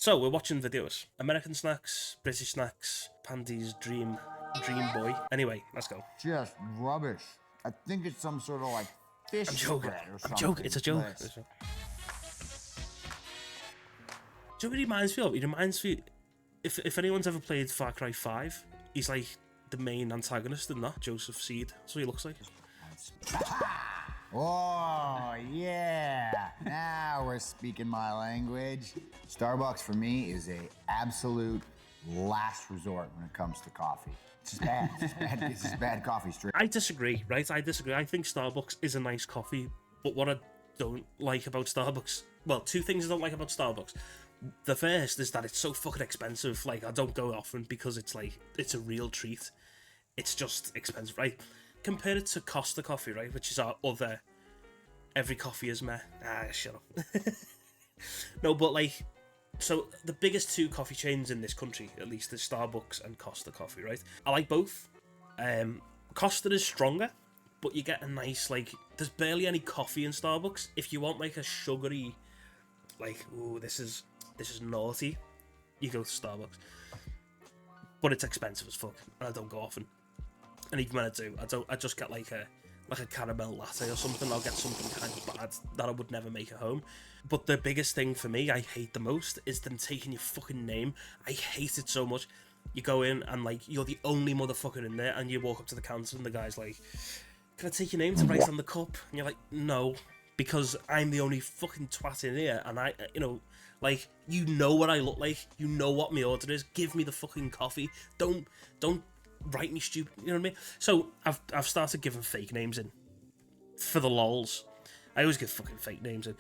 So we're watching videos. American snacks, British snacks, Pandy's Dream Boy. Anyway, let's go. Just rubbish. I think it's some sort of like fish I'm joking. spread or I'm something. joking. It's a joke. Bliss. Do you know what he reminds me of? He reminds me, if anyone's ever played Far Cry 5, he's like the main antagonist in that, Joseph Seed. That's what he looks like. Oh, yeah. Now we're speaking my language. Starbucks for me is a absolute last resort when it comes to coffee. It's just bad. It's just bad coffee straight. I disagree, right? I disagree. I think Starbucks is a nice coffee, but what I don't like about Starbucks, well, two things I don't like about Starbucks. The first is that it's so fucking expensive. Like, I don't go often because it's like, it's a real treat. It's just expensive, right? Compare it to Costa Coffee, right? Which is our other, every coffee is meh. Shut up. No, but like, so the biggest two coffee chains in this country, at least, is Starbucks and Costa Coffee, right? I like both. Costa is stronger, but you get a nice, like, there's barely any coffee in Starbucks. If you want like a sugary, like, ooh, this is naughty, you go to Starbucks. But it's expensive as fuck, and I don't go often. And even when I do, I just get like a caramel latte or something. I'll get something kind of bad that I would never make at home. But the biggest thing for me, I hate the most, is them taking your fucking name. I hate it so much. You go in and like, you're the only motherfucker in there, and you walk up to the counter and the guy's like, "Can I take your name to write on the cup?" And you're like, "No, because I'm the only fucking twat in here, and I, you know, like, you know what I look like, you know what my order is. Give me the fucking coffee. Don't write me stupid." You know what I mean? So I've started giving fake names in for the lols. I always give fucking fake names in,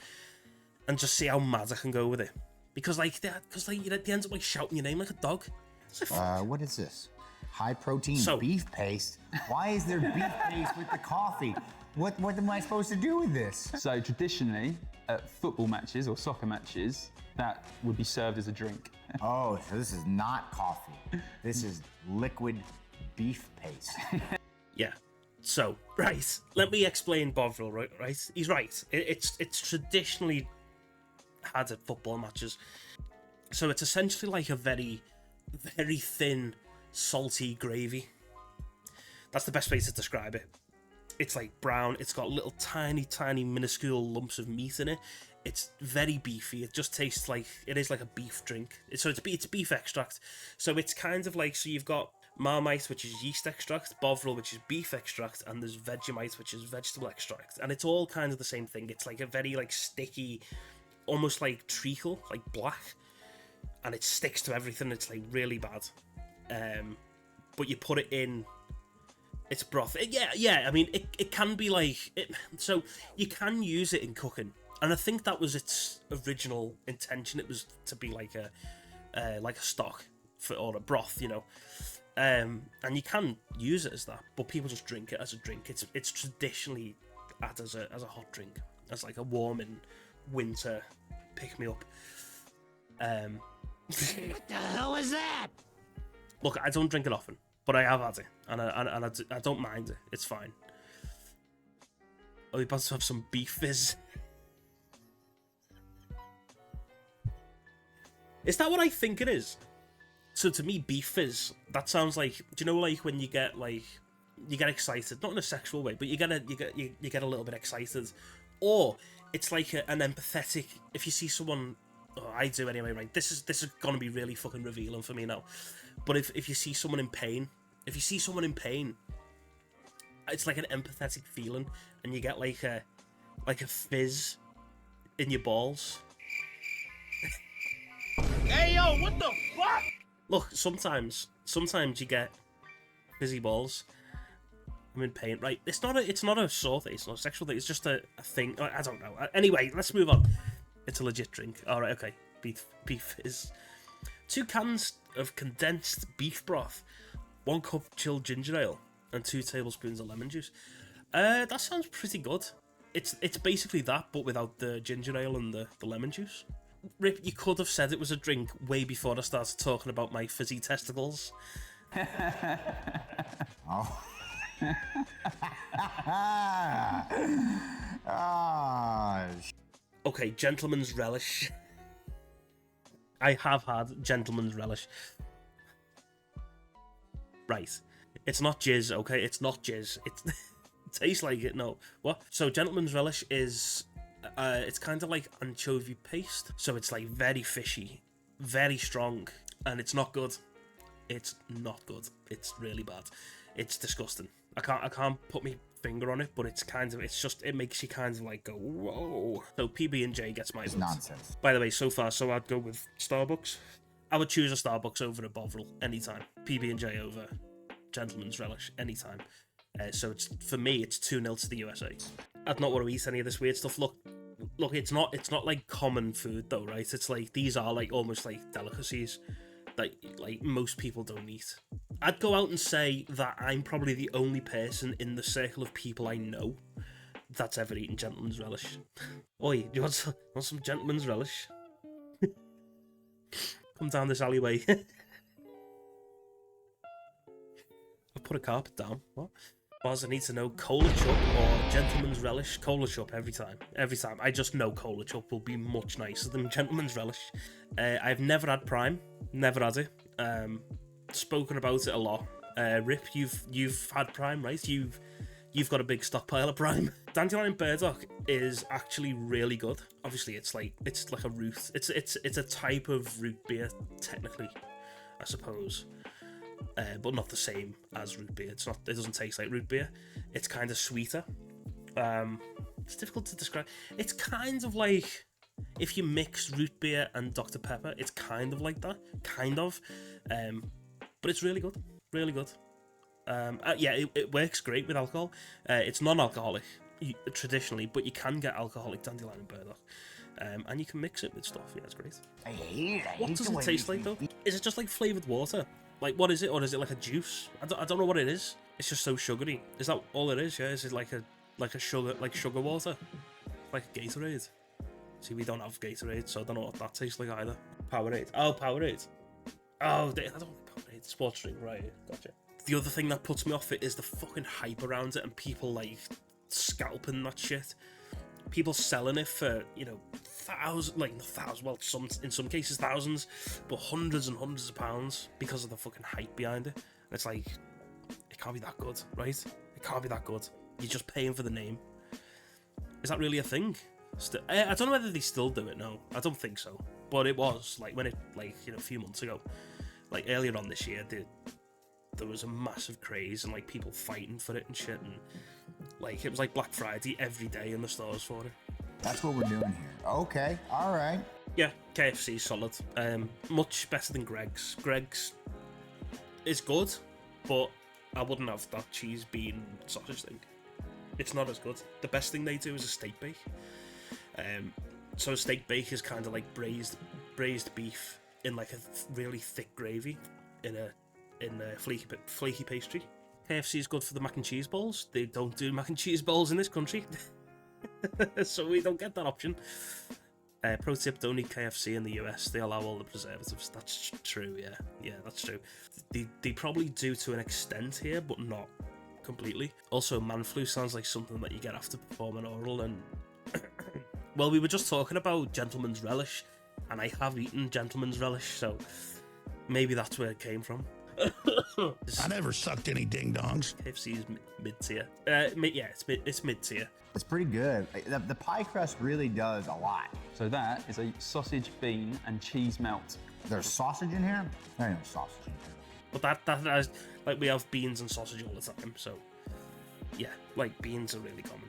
and just see how mad I can go with it. Because like you end up like shouting your name like a dog. What is this? High protein So- beef paste? Why is there beef paste with the coffee? What am I supposed to do with this? So traditionally, at football matches or soccer matches, that would be served as a drink. Oh, so this is not coffee. This is liquid beef paste. Yeah. So, right, let me explain Bovril, right? He's right. It's traditionally had at football matches. So it's essentially like a very, very thin, salty gravy. That's the best way to describe it. It's like brown. It's got little tiny, minuscule lumps of meat in it. It's very beefy. It just tastes like, it is like a beef drink. So it's beef extract. So it's kind of like, so you've got Marmite, which is yeast extract, Bovril, which is beef extract, and there's Vegemite, which is vegetable extract. And it's all kind of the same thing. It's like a very like sticky, almost like treacle, like black. And it sticks to everything. It's like really bad. But you put it in, it's broth. Yeah. I mean, it can be like it. So you can use it in cooking, and I think that was its original intention. It was to be like a stock or a broth, you know. And you can use it as that, but people just drink it as a drink. It's traditionally had as a hot drink, as like a warm in winter pick me up. What the hell is that? Look, I don't drink it often, but I have had it, and I don't mind it. It's fine. Oh, you about to have some beef fizz? Is that what I think it is? So to me, beef fizz, that sounds like, do you know, like when you get excited, not in a sexual way, but you get a little bit excited, or it's like an empathetic. If you see someone, oh, I do anyway, right? This is gonna be really fucking revealing for me now. But if you see someone in pain, it's like an empathetic feeling, and you get like a fizz in your balls. Hey yo, what the fuck? Look, sometimes you get fizzy balls. I'm in pain, right? It's not a sore thing. It's not a sexual thing. It's just a thing. I don't know. Anyway, let's move on. It's a legit drink. All right, okay. Beef is 2 cans of condensed beef broth, 1 cup chilled ginger ale, and 2 tablespoons of lemon juice. That sounds pretty good. It's basically that, but without the ginger ale and the lemon juice. Rip, you could have said it was a drink way before I started talking about my fizzy testicles. Oh. Okay, gentleman's relish. I have had Gentleman's Relish. Right. It's not jizz, okay? It's not jizz. It tastes like it, no. What? So Gentleman's Relish is... it's kind of like anchovy paste. So it's like very fishy, very strong, and it's not good. It's not good. It's really bad. It's disgusting. I can't put my finger on it, but it's kind of, it's just, it makes you kind of like go, whoa. So PB&J gets my votes. Nonsense. By the way, so far, so I'd go with Starbucks. I would choose a Starbucks over a Bovril anytime. PB&J over Gentleman's Relish anytime. So it's, for me, it's 2-0 to the USA. I'd not want to eat any of this weird stuff. Look, it's not like common food though, right? It's like, these are like almost like delicacies that like most people don't eat. I'd go out and say that I'm probably the only person in the circle of people I know that's ever eaten Gentleman's Relish. Oi, do you want some Gentleman's Relish? Come down this alleyway. I've put a carpet down. What? Boz, I need to know Cola Chup or Gentleman's Relish. Cola Chup every time. Every time. I just know Cola Chup will be much nicer than Gentleman's Relish. I've never had Prime. Never had it. Spoken about it a lot. Rip, you've had Prime, right? You've got a big stockpile of Prime. Dandelion Burdock is actually really good. Obviously, it's like a root. It's a type of root beer, technically, I suppose, but not the same as root beer. It doesn't taste like root beer. It's kind of sweeter. It's difficult to describe. It's kind of like if you mix root beer and Dr. Pepper. It's kind of like that, kind of. But it's really good, really good. Yeah, it works great with alcohol. It's non-alcoholic traditionally, but you can get alcoholic Dandelion Burdock, and you can mix it with stuff. Yeah, it's great. I hate it. What does it taste like though? Is it just like flavored water? Like what is it, or is it like a juice? I don't know what it is. It's just so sugary. Is that all it is? Yeah. Is it like a sugar water, like a Gatorade? See, we don't have Gatorade, so I don't know what that tastes like either. Powerade. Oh, Powerade. Oh, I don't want Powerade. Sports drink, right? Gotcha. The other thing that puts me off it is the fucking hype around it and people like scalping that shit. People selling it for, you know, in some cases thousands, but hundreds and hundreds of pounds because of the fucking hype behind it. And it's like, it can't be that good, right? It can't be that good. You're just paying for the name. Is that really a thing? I don't know whether they still do it. No, I don't think so. But it was like when it, like, you know, a few months ago, like earlier on this year, there was a massive craze and like people fighting for it and shit, and like it was like Black Friday every day in the stores for it. That's what we're doing here. Okay, all right. Yeah, KFC's solid. Much better than Greg's. Greg's is good, but I wouldn't have that cheese bean sausage thing. It's not as good. The best thing they do is a steak bake. So a steak bake is kind of like braised beef in like a really thick gravy in a flaky pastry. KFC is good for the mac and cheese balls. They don't do mac and cheese balls in this country, so we don't get that option. Pro tip: don't eat KFC in the US. They allow all the preservatives. That's true. Yeah, that's true. They probably do to an extent here, but not completely. Also, man flu sounds like something that you get after performing oral. And well, we were just talking about Gentleman's Relish, and I have eaten Gentleman's Relish, so maybe that's where it came from. I never sucked any ding dongs. KFC is mid-tier. Yeah, it's mid-tier. It's pretty good. The pie crust really does a lot. So that is a sausage, bean, and cheese melt. There's sausage in here? There ain't no sausage in here. But that is, like, we have beans and sausage all the time, so yeah, like beans are really common.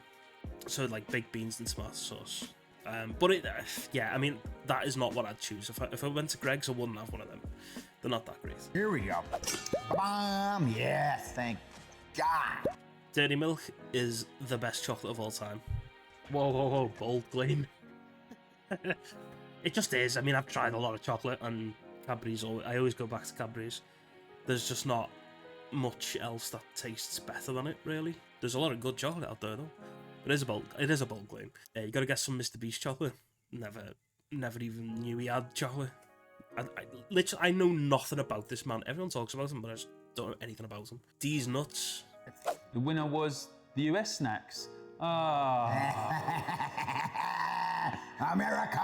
So like baked beans and tomato sauce. But yeah, I mean, that is not what I'd choose. If I went to Greg's, I wouldn't have one of them. They're not that great. Here we go. Bam! Yes, thank God. Dairy Milk is the best chocolate of all time. Whoa, bold claim. It just is. I mean, I've tried a lot of chocolate, and Cadbury's, I always go back to Cadbury's. There's just not much else that tastes better than it, really. There's a lot of good chocolate out there, though. It is a bold claim. You gotta get some Mr. Beast chocolate. Never even knew he had chocolate. I know nothing about this man. Everyone talks about him, but I just don't know anything about him. These nuts. The winner was the US snacks. Ah. America!